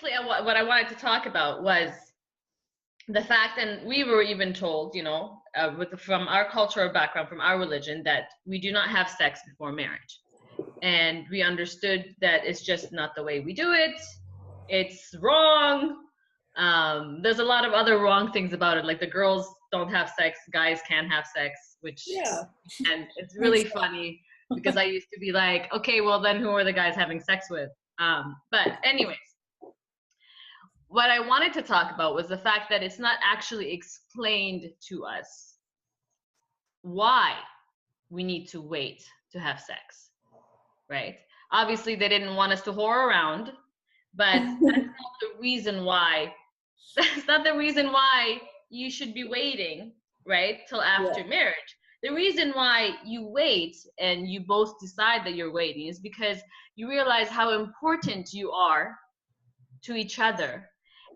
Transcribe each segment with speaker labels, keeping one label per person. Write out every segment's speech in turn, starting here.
Speaker 1: basically what I wanted to talk about was the fact, and we were even told, from our cultural background, from our religion, that we do not have sex before marriage. And we understood that it's just not the way we do it. It's wrong. There's a lot of other wrong things about it, like the girls don't have sex, guys can have sex, which, and it's really funny because I used to be like, okay, well then who are the guys having sex with? But anyways, what I wanted to talk about was the fact that it's not actually explained to us why we need to wait to have sex, right? Obviously, they didn't want us to whore around, but that's not the reason why. That's not the reason why you should be waiting, right, till after marriage. The reason why you wait and you both decide that you're waiting is because you realize how important you are to each other,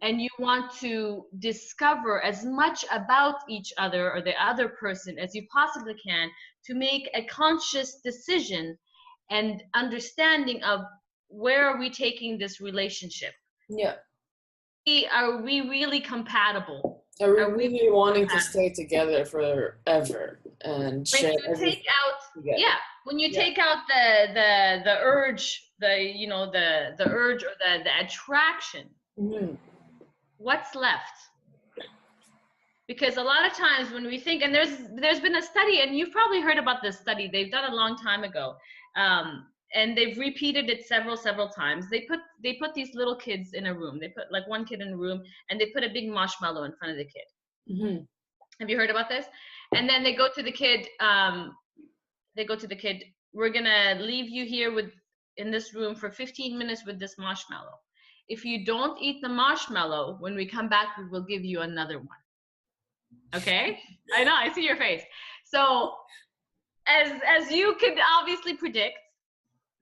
Speaker 1: and you want to discover as much about each other or the other person as you possibly can to make a conscious decision and understanding of where are we taking this relationship. Are we really compatible?
Speaker 2: Are we really wanting to stay together forever and share everything together?
Speaker 1: When you take out the urge, the urge or the attraction, what's left? Because a lot of times when we think, and there's been a study, and you've probably heard about this study, they've done a long time ago, and they've repeated it several times. They put these little kids in a room. They put like one kid in a room, and they put a big marshmallow in front of the kid. Have you heard about this? And then they go to the kid. We're gonna leave you here in this room for 15 minutes with this marshmallow. If you don't eat the marshmallow, when we come back, we will give you another one. Okay? I know, I see your face. So as you could obviously predict,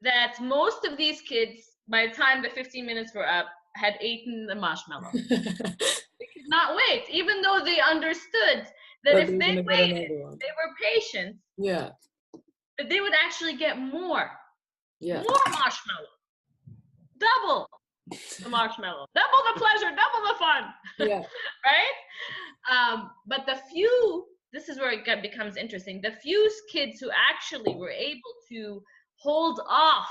Speaker 1: that most of these kids, by the time the 15 minutes were up, had eaten the marshmallow. They could not wait, even though they understood that if they waited, they were patient, that they would actually get more marshmallow. Double the marshmallow, double the pleasure, double the fun. Right? But this is where it becomes interesting. The few kids who actually were able to hold off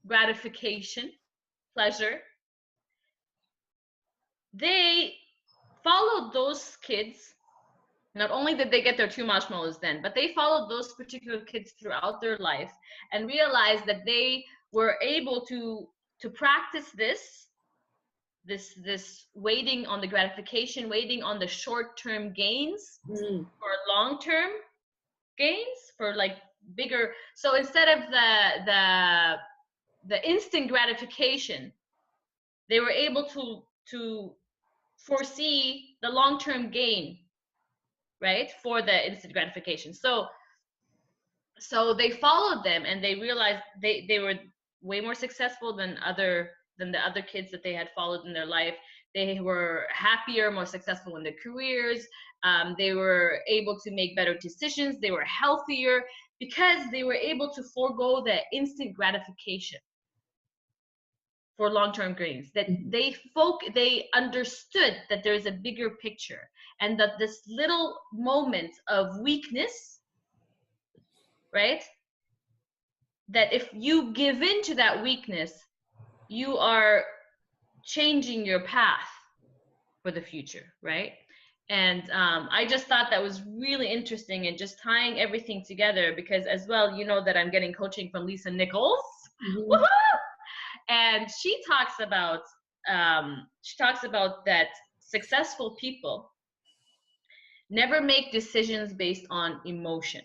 Speaker 1: gratification, pleasure, they followed those kids. Not only did they get their 2 marshmallows then, but they followed those particular kids throughout their life and realized that they were able to practice this waiting on the gratification, waiting on the short-term gains for long-term gains, for like bigger. So instead of the instant gratification, they were able to foresee the long-term gain, right, for the instant gratification. So they followed them, and they realized they were way more successful than the other kids that they had followed in their life. They were happier, more successful in their careers. They were able to make better decisions. They were healthier because they were able to forego the instant gratification for long-term gains. That they understood that there's a bigger picture, and that this little moment of weakness, right, that if you give in to that weakness, you are changing your path for the future, right? And I just thought that was really interesting, and just tying everything together, because as well, you know that I'm getting coaching from Lisa Nichols. Woohoo! And she talks about that successful people never make decisions based on emotion.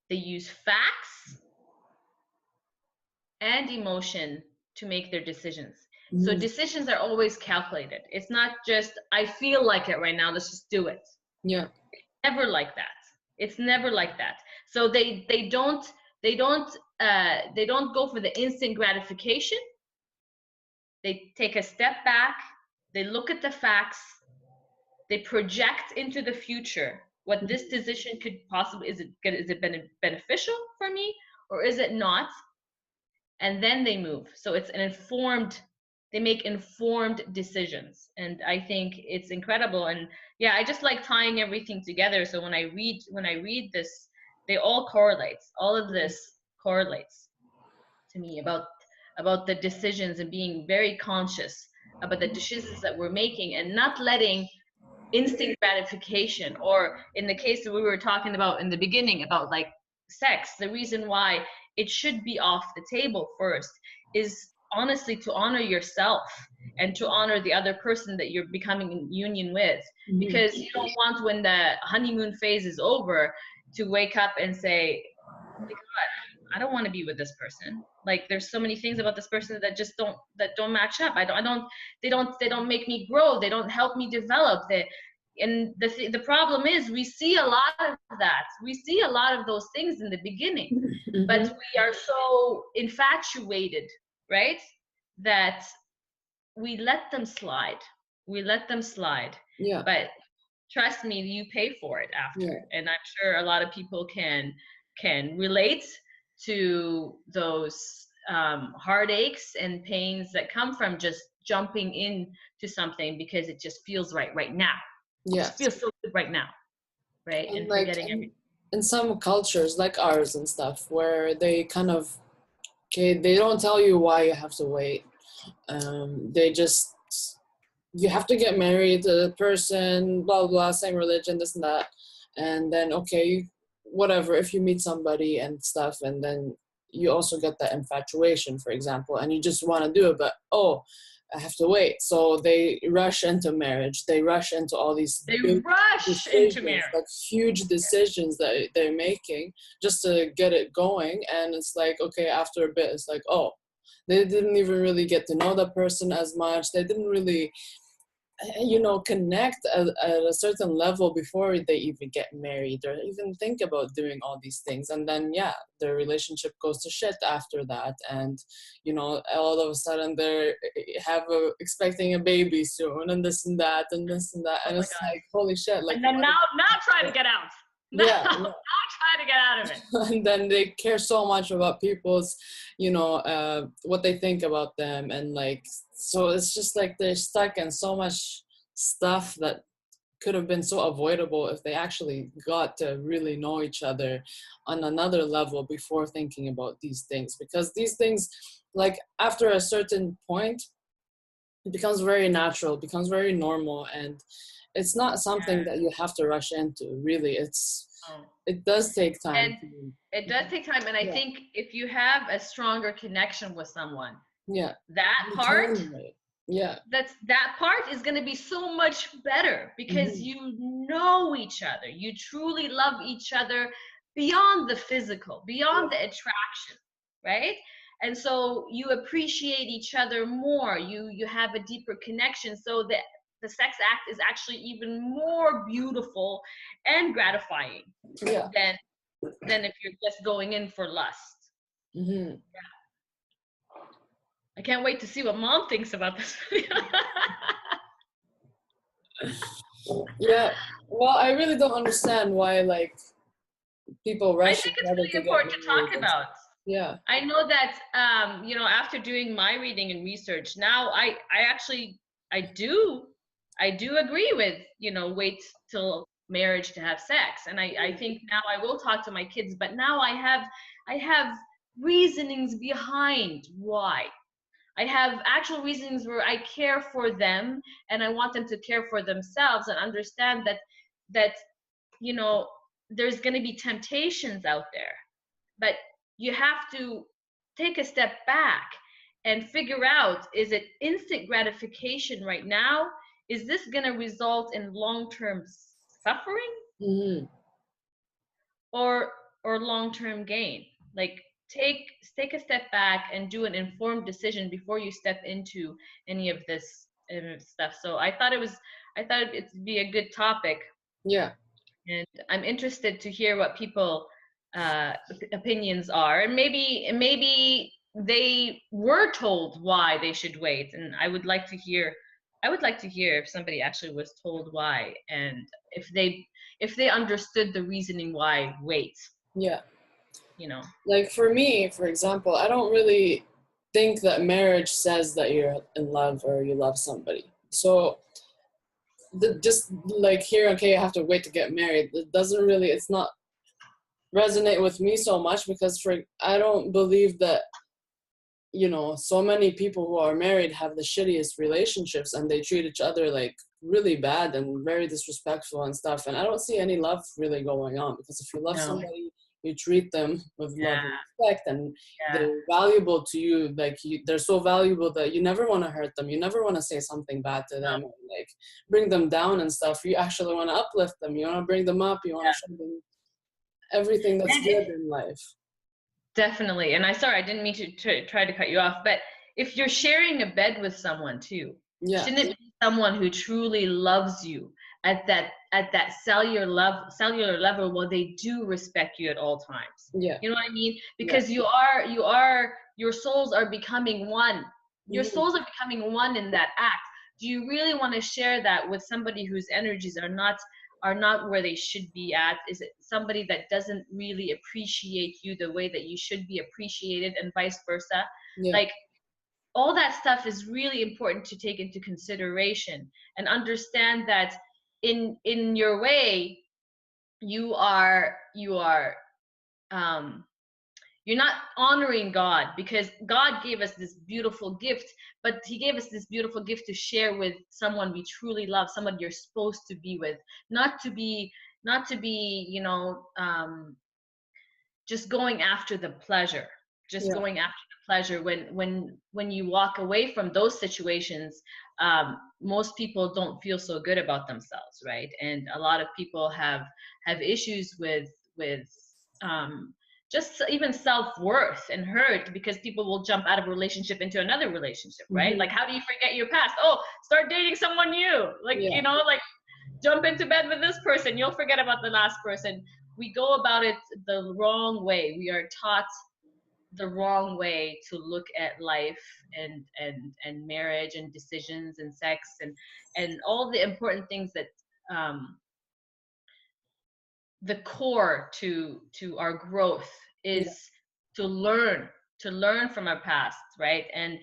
Speaker 1: They use facts and emotion to make their decisions. So decisions are always calculated. It's not just, I feel like it right now, let's just do it. It's never like that. It's never like that. So they don't go for the instant gratification. They take a step back, they look at the facts, they project into the future what this decision could possibly, is it beneficial for me or is it not? and then they move. So it's they make informed decisions. And I think it's incredible. And yeah, I just like tying everything together. So when I read this, they all correlates. All of this correlates to me about the decisions and being very conscious about the decisions that we're making and not letting instant gratification, or in the case that we were talking about in the beginning about like sex, the reason why it should be off the table first is honestly to honor yourself and to honor the other person that you're becoming in union with. Because you don't want, when the honeymoon phase is over, to wake up and say, oh my God, I don't want to be with this person. Like there's so many things about this person that just don't match up. They don't make me grow. They don't help me develop. And the problem is we see a lot of that. We see a lot of those things in the beginning, but we are so infatuated, right? That we let them slide.
Speaker 2: Yeah.
Speaker 1: But trust me, you pay for it after.
Speaker 2: Yeah.
Speaker 1: And I'm sure a lot of people can relate to those heartaches and pains that come from just jumping into something because it just feels right now.
Speaker 2: Yeah.
Speaker 1: It just feels so good right now, right?
Speaker 2: And
Speaker 1: like forgetting everything.
Speaker 2: In some cultures like ours and stuff, where they kind of, okay, they don't tell you why you have to wait. They just, you have to get married to the person, blah, blah, same religion, this and that. And then, okay, whatever, if you meet somebody and stuff, and then you also get that infatuation, for example, and you just want to do it, but, oh, I have to wait. So they rush into marriage. They rush into all these
Speaker 1: Into marriage.
Speaker 2: like huge decisions that they're making just to get it going. And it's like, okay, after a bit, it's like, oh, they didn't even really get to know that person as much. They didn't really, connect at a certain level before they even get married or even think about doing all these things. And then, yeah, their relationship goes to shit after that. And, all of a sudden they're expecting a baby soon and this and that and this and that. And it's God. Like, holy shit. Like,
Speaker 1: and then now try to get out.
Speaker 2: Yeah.
Speaker 1: Now try to get out of it.
Speaker 2: And then they care so much about people's, what they think about them. And like, so it's just like they're stuck in so much stuff that could have been so avoidable if they actually got to really know each other on another level before thinking about these things. Because these things, like after a certain point, it becomes very natural, becomes very normal, and it's not something that you have to rush into, really. It does take time.
Speaker 1: It does take time, and I think if you have a stronger connection with someone, that part is going to be so much better because you know each other. You truly love each other beyond the physical, beyond the attraction, right? And so you appreciate each other more. You have a deeper connection, so that the sex act is actually even more beautiful and gratifying than if you're just going in for lust. Yeah. I can't wait to see what Mom thinks about this.
Speaker 2: Yeah, well, I really don't understand why, like, people rush.
Speaker 1: I think it's really important to talk about.
Speaker 2: Yeah.
Speaker 1: I know that, after doing my reading and research, now I do agree with, wait till marriage to have sex. And I think now I will talk to my kids, but now I have reasonings behind why. I have actual reasons where I care for them and I want them to care for themselves and understand that there's going to be temptations out there, but you have to take a step back and figure out, is it instant gratification right now? Is this going to result in long-term suffering or long-term gain? Like, take a step back and do an informed decision before you step into any of this stuff. So I thought it'd be a good topic.
Speaker 2: Yeah.
Speaker 1: And I'm interested to hear what people opinions are, and maybe they were told why they should wait, and I would like to hear if somebody actually was told why, and if they understood the reasoning why wait.
Speaker 2: Yeah. Like for me, for example, I don't really think that marriage says that you're in love or you love somebody. So just like here, okay, I have to wait to get married. It doesn't really, it's not resonate with me so much, because I don't believe that, you know, so many people who are married have the shittiest relationships, and they treat each other like really bad and very disrespectful and stuff. And I don't see any love really going on, because if you love
Speaker 1: No.
Speaker 2: somebody, you treat them with love
Speaker 1: Yeah.
Speaker 2: and respect, and
Speaker 1: Yeah.
Speaker 2: they're valuable to you. Like they're so valuable that you never want to hurt them. You never want to say something bad to them, or like bring them down and stuff. You actually want to uplift them. You want to bring them up. You want to show them everything that's
Speaker 1: And
Speaker 2: good in life.
Speaker 1: definitely. And I didn't mean to try to cut you off, but if you're sharing a bed with someone too,
Speaker 2: Yeah.
Speaker 1: shouldn't it be someone who truly loves you at that cellular level where they do respect you at all times?
Speaker 2: Yeah.
Speaker 1: You know what I mean?
Speaker 2: Yeah.
Speaker 1: Because your souls are becoming one. Your
Speaker 2: Mhm.
Speaker 1: souls are becoming one in that act. Do you really want to share that with somebody whose energies are not where they should be at? Is it somebody that doesn't really appreciate you the way that you should be appreciated, and vice versa?
Speaker 2: Yeah.
Speaker 1: Like, all that stuff is really important to take into consideration, and understand that in your way, you are you're not honoring God, because God gave us this beautiful gift, but he gave us this beautiful gift to share with someone we truly love, someone you're supposed to be with, not to be, just going after the pleasure, just
Speaker 2: Yeah.
Speaker 1: going after the pleasure. When you walk away from those situations, most people don't feel so good about themselves, right? And a lot of people have issues with um, just even self-worth and hurt, because people will jump out of a relationship into another relationship, right?
Speaker 2: Mhm.
Speaker 1: Like, how do you forget your past? Oh, start dating someone new. Like,
Speaker 2: Yeah.
Speaker 1: like, jump into bed with this person, you'll forget about the last person. We go about it the wrong way. We are taught the wrong way to look at life, and marriage, and decisions, and sex, and all the important things that, um, the core to our growth
Speaker 2: Yeah.
Speaker 1: is to learn from our past, right? And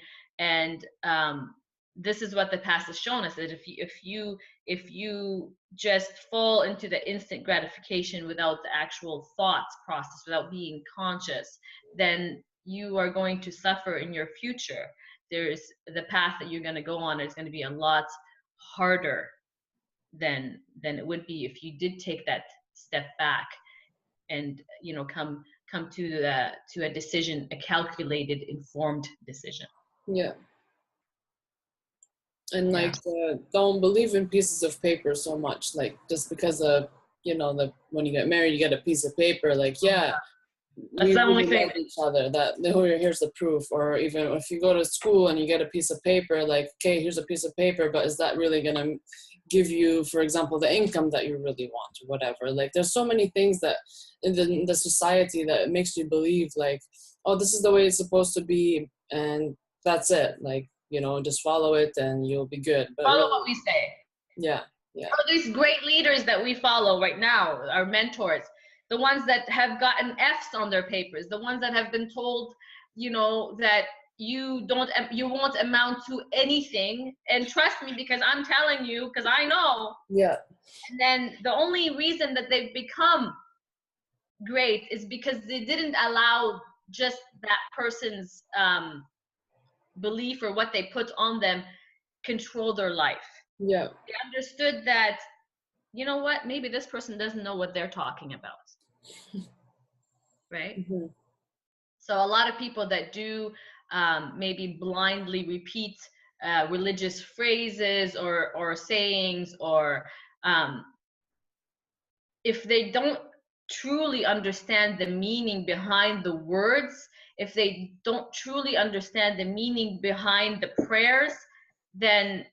Speaker 1: this is what the past has shown us, that if you just fall into the instant gratification without the actual thoughts process, without being conscious, then you are going to suffer in your future. There's the path that you're going to go on is going to be a lot harder than it would be if you did take that step back, and come to a decision, a calculated, informed decision.
Speaker 2: Yeah. And
Speaker 1: Yeah.
Speaker 2: like don't believe in pieces of paper so much, like just because when you get married you get a piece of paper, like, yeah,
Speaker 1: That's
Speaker 2: we
Speaker 1: the only
Speaker 2: really
Speaker 1: thing.
Speaker 2: love each other, that here's the proof. Or even if you go to school and you get a piece of paper, like, okay, here's a piece of paper, but is that really gonna give you, for example, the income that you really want, or whatever? Like, there's so many things that in the society that makes you believe, like, oh, this is the way it's supposed to be, and that's it, like, just follow it and you'll be good. But
Speaker 1: Follow
Speaker 2: really,
Speaker 1: what we say.
Speaker 2: yeah, yeah,
Speaker 1: All these great leaders that we follow right now, our mentors, the ones that have gotten F's on their papers, the ones that have been told, that you won't amount to anything. And trust me, because I'm telling you, because I know.
Speaker 2: yeah,
Speaker 1: And then the only reason that they've become great is because they didn't allow just that person's belief, or what they put on them, control their life.
Speaker 2: yeah,
Speaker 1: They understood that, you know what, maybe this person doesn't know what they're talking about, right?
Speaker 2: hmm,
Speaker 1: So a lot of people that do maybe blindly repeat religious phrases or sayings, or um, if they don't truly understand the meaning behind the words, if they don't truly understand the meaning behind the prayers, then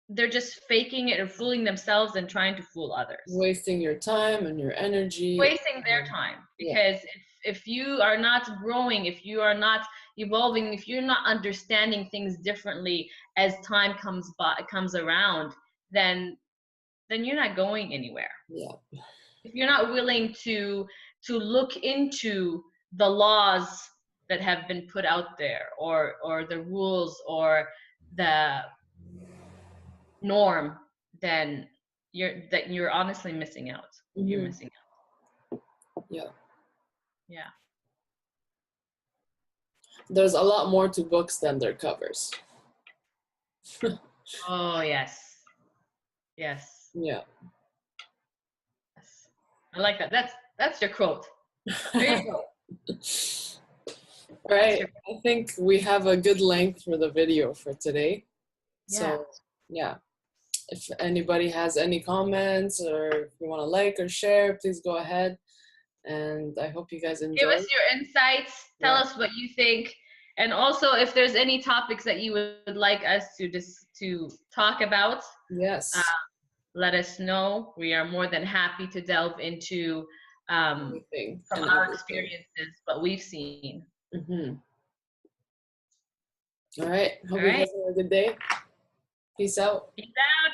Speaker 1: they're just faking it and fooling themselves and trying to fool others.
Speaker 2: wasting your time and your energy.
Speaker 1: Wasting their time.
Speaker 2: Yeah.
Speaker 1: Because if you are not growing, if you are not evolving, if you're not understanding things differently as time comes around, then you're not going anywhere.
Speaker 2: Yeah.
Speaker 1: If you're not willing to look into the laws that have been put out there, or the rules or the norm, then you're honestly missing out. You're missing out.
Speaker 2: Yeah.
Speaker 1: Yeah.
Speaker 2: There's a lot more to books than their covers.
Speaker 1: Oh yes. Yes.
Speaker 2: Yeah.
Speaker 1: Yes. I like that. That's your quote. There you go.
Speaker 2: Right. I think we have a good length for the video for today.
Speaker 1: Yeah.
Speaker 2: So yeah. If anybody has any comments, or if you want to like or share, please go ahead. And I hope you guys enjoy.
Speaker 1: Give us your insights. Tell us what you think. And also, if there's any topics that you would like us to talk about,
Speaker 2: yes,
Speaker 1: let us know. We are more than happy to delve into from our experiences, what we've seen.
Speaker 2: All right. Hope you guys have a good day. Peace out.
Speaker 1: Peace out.